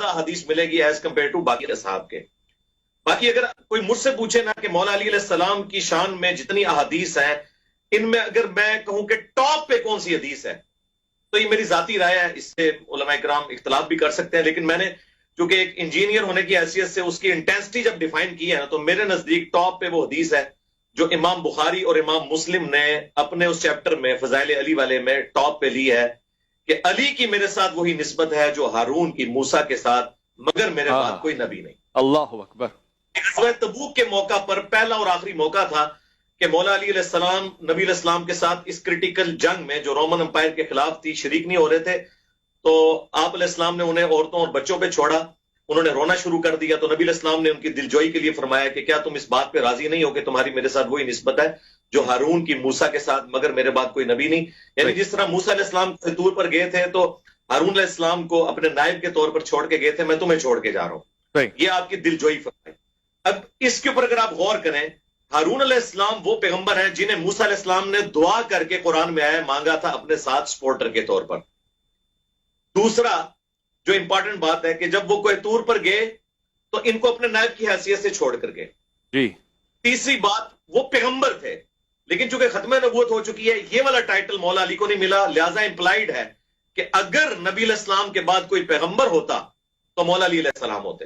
زیادہ حدیث ملے گی ایز کمپیئر ٹو باقی اصحاب کے. باقی اگر کوئی مجھ سے پوچھے نا کہ مولا علی علیہ السلام کی شان میں جتنی احادیث ہیں ان میں اگر میں کہوں کہ ٹاپ پہ کون سی حدیث ہے تو یہ میری ذاتی رائے ہے, اس سے علماء کرام اختلاف بھی کر سکتے ہیں, لیکن میں نے چونکہ ایک انجینئر ہونے کی حیثیت سے اس کی انٹینسٹی جب ڈیفائن کی ہے نا تو میرے نزدیک ٹاپ پہ وہ حدیث ہے جو امام بخاری اور امام مسلم نے اپنے اس چیپٹر میں فضائل علی والے میں ٹاپ پہ لی ہے کہ علی کی میرے ساتھ وہی نسبت ہے جو ہارون کی موسیٰ کے ساتھ, مگر میرے بعد کوئی نبی نہیں. اللہ اکبر. غزوہ تبوک کے موقع پر پہلا اور آخری موقع تھا کہ مولا علی علیہ السلام نبی علیہ السلام کے ساتھ اس کریٹیکل جنگ میں جو رومن امپائر کے خلاف تھی شریک نہیں ہو رہے تھے, تو آپ علیہ السلام نے انہیں عورتوں اور بچوں پہ چھوڑا, انہوں نے رونا شروع کر دیا, تو نبی علیہ السلام نے ان کی دلجوئی کے لیے فرمایا کہ کیا تم اس بات پہ راضی نہیں ہو کہ تمہاری میرے ساتھ وہی نسبت ہے جو ہارون کی موسیٰ کے ساتھ, مگر میرے بعد کوئی نبی نہیں. یعنی جس طرح موسیٰ علیہ السلام طور پر گئے تھے تو ہارون علیہ السلام کو اپنے نائب کے طور پر چھوڑ کے گئے تھے, میں تمہیں چھوڑ کے جا رہا ہوں. یہ آپ کی دلجوئی فرمائی. اب اس کے اوپر اگر آپ غور کریں, ہارون علیہ السلام وہ پیغمبر ہیں جنہیں موسیٰ علیہ السلام نے دعا کر کے قرآن میں آیا مانگا تھا اپنے ساتھ سپورٹر کے طور پر. دوسرا جو امپورٹنٹ بات ہے کہ جب وہ کوہ طور پر گئے تو ان کو اپنے نائب کی حیثیت سے چھوڑ کر گئے. جی. تیسری بات, وہ پیغمبر تھے لیکن چونکہ ختم نبوت ہو چکی ہے, یہ والا ٹائٹل مولا علی کو نہیں ملا, لہذا امپلائیڈ ہے کہ اگر نبی علیہ السلام کے بعد کوئی پیغمبر ہوتا تو مولا علی علیہ السلام ہوتے.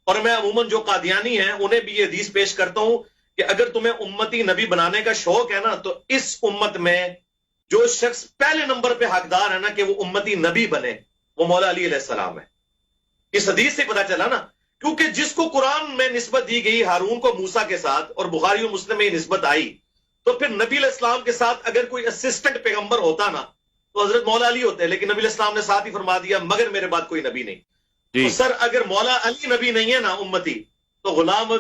اور میں عموماً جو قادیانی ہیں انہیں بھی یہ حدیث پیش کرتا ہوں کہ اگر تمہیں امتی نبی بنانے کا شوق ہے نا تو اس امت میں جو شخص پہلے نمبر پہ حقدار ہے نا کہ وہ امتی نبی بنے وہ مولا علی علیہ السلام ہے. اس حدیث سے پتا چلا نا, کیونکہ جس کو قرآن میں نسبت دی گئی ہارون کو موسیٰ کے ساتھ اور بخاری و مسلم میں یہ نسبت آئی, تو پھر نبی علیہ السلام کے ساتھ اگر کوئی اسسٹنٹ پیغمبر ہوتا نا تو حضرت مولا علی ہوتے, لیکن نبی علیہ السلام نے ساتھ ہی فرما دیا مگر میرے بعد کوئی نبی نہیں. تو سر اگر مولا علی نبی نہیں ہے نا امتی, تو غلام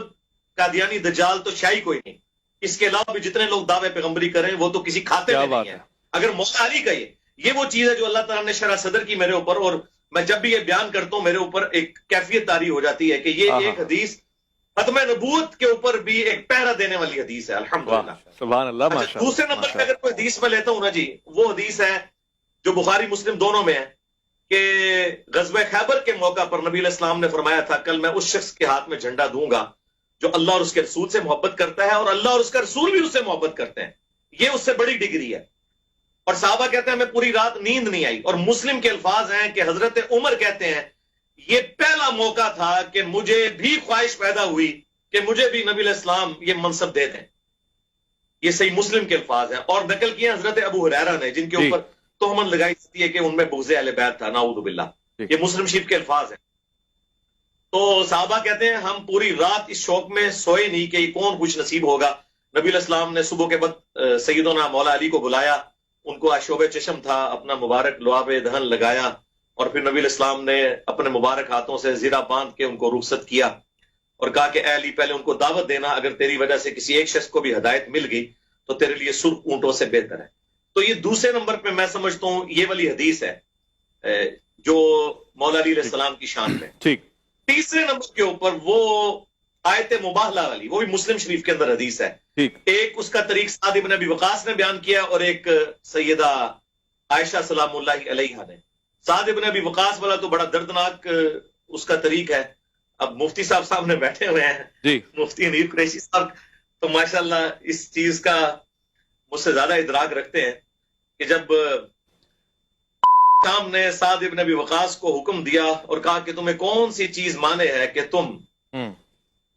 قادیانی دجال تو شاہی کوئی نہیں. اس کے علاوہ بھی جتنے لوگ دعوے پیغمبری کریں وہ تو کسی کھاتے میں نہیں ہے. اگر مولا علی کا یہ وہ چیز ہے جو اللہ تعالیٰ نے شرح صدر کی میرے اوپر, اور میں جب بھی یہ بیان کرتا ہوں میرے اوپر ایک کیفیت طاری ہو جاتی ہے کہ یہ ایک حدیث ختم نبوت کے اوپر بھی ایک پہرا دینے والی حدیث ہے. الحمدللہ, سبحان اللہ. اچھا, دوسرے نمبر پہ اگر کوئی حدیث میں لیتا ہوں نا جی, وہ حدیث ہے جو بخاری مسلم دونوں میں ہے کہ غزوہ خیبر کے موقع پر نبی علیہ السلام نے فرمایا تھا کل میں اس شخص کے ہاتھ میں جھنڈا دوں گا جو اللہ اور اس کے رسول سے محبت کرتا ہے اور اللہ اور اس کا رسول بھی اس سے محبت کرتے ہیں. یہ اس سے بڑی ڈگری ہے. اور صحابہ کہتے ہیں ہمیں پوری رات نیند نہیں آئی, اور مسلم کے الفاظ ہیں کہ حضرت عمر کہتے ہیں یہ پہلا موقع تھا کہ مجھے بھی خواہش پیدا ہوئی کہ مجھے بھی نبی علیہ السلام یہ منصب دے دیں. یہ صحیح مسلم کے الفاظ ہیں, اور نقل کیے حضرت ابو ہریرہ نے جن کے اوپر تہمت لگائی جاتی ہے کہ ان میں بغض اہل بیت تھا, نعوذ باللہ. یہ مسلم شریف کے الفاظ ہیں. تو صحابہ کہتے ہیں ہم پوری رات اس شوق میں سوئے نہیں کہ یہ کون خوش نصیب ہوگا. نبی علیہ السلام نے صبح کے وقت سیدنا مولا علی کو بلایا, ان کو آشوب چشم تھا, اپنا مبارک لعاب دہن لگایا, اور پھر نبی علیہ السلام نے اپنے مبارک ہاتھوں سے زیرہ باندھ کے ان کو رخصت کیا اور کہا کہ اے علی پہلے ان کو دعوت دینا, اگر تیری وجہ سے کسی ایک شخص کو بھی ہدایت مل گئی تو تیرے لیے سرخ اونٹوں سے بہتر ہے. تو یہ دوسرے نمبر پہ میں سمجھتا ہوں یہ والی حدیث ہے جو مولا علی علیہ السلام کی شان میں. ٹھیک. تیسرے نمبر کے اوپر وہ آیت مباہلہ والی, وہ بھی مسلم شریف کے اندر حدیث ہے. ایک اس کا طریق سعد ابن ابی وقاص نے بیان کیا اور ایک سیدہ عائشہ سلام اللہ علیہا نے. سعد ابن ابی وقاص والا تو بڑا دردناک اس کا طریق ہے. اب مفتی صاحب سامنے بیٹھے ہوئے ہیں, مفتی انیر قریشی صاحب, تو ماشاءاللہ اس چیز کا مجھ سے زیادہ ادراک رکھتے ہیں کہ جب شام نے سعد ابن ابی وقاص کو حکم دیا اور کہا کہ تمہیں کون سی چیز مانے ہے کہ تم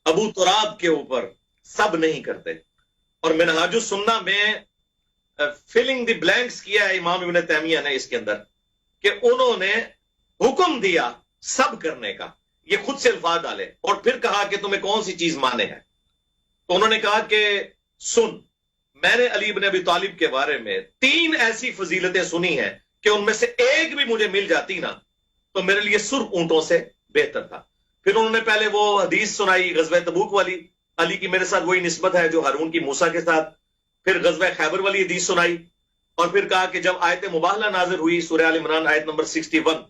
ابو تراب کے اوپر سب نہیں کرتے, اور منہاج السنہ میں فلنگ دی بلینکس کیا ہے امام ابن تیمیہ نے اس کے اندر کہ انہوں نے حکم دیا سب کرنے کا, یہ خود سے الفاظ ڈالے, اور پھر کہا کہ تمہیں کون سی چیز مانے ہے. تو انہوں نے کہا کہ سن, میں نے علی بن ابی طالب کے بارے میں 3 ایسی فضیلتیں سنی ہیں کہ ان میں سے ایک بھی مجھے مل جاتی نا تو میرے لیے سرخ اونٹوں سے بہتر تھا. پھر انہوں نے پہلے وہ حدیث سنائی غزوہ تبوک والی, علی کی میرے ساتھ وہی نسبت ہے جو ہارون کی موسیٰ کے ساتھ. پھر غزوہ خیبر والی حدیث سنائی, اور پھر کہا کہ جب آیت مباہلہ نازل ہوئی سورہ آل عمران آیت نمبر 61,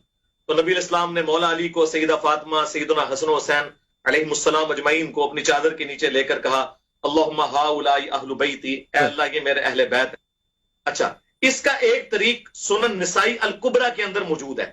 تو نبی علیہ السلام نے مولا علی کو سیدہ فاطمہ, سیدنا حسن و حسین علیہ السلام اجمعین کو اپنی چادر کے نیچے لے کر کہا اللہم ہاؤلائی اہل بیتی, اے اللہ یہ میرے اہل بیت ہیں. اچھا, اس کا ایک طریق سنن نسائی الکبریٰ کے اندر موجود ہے.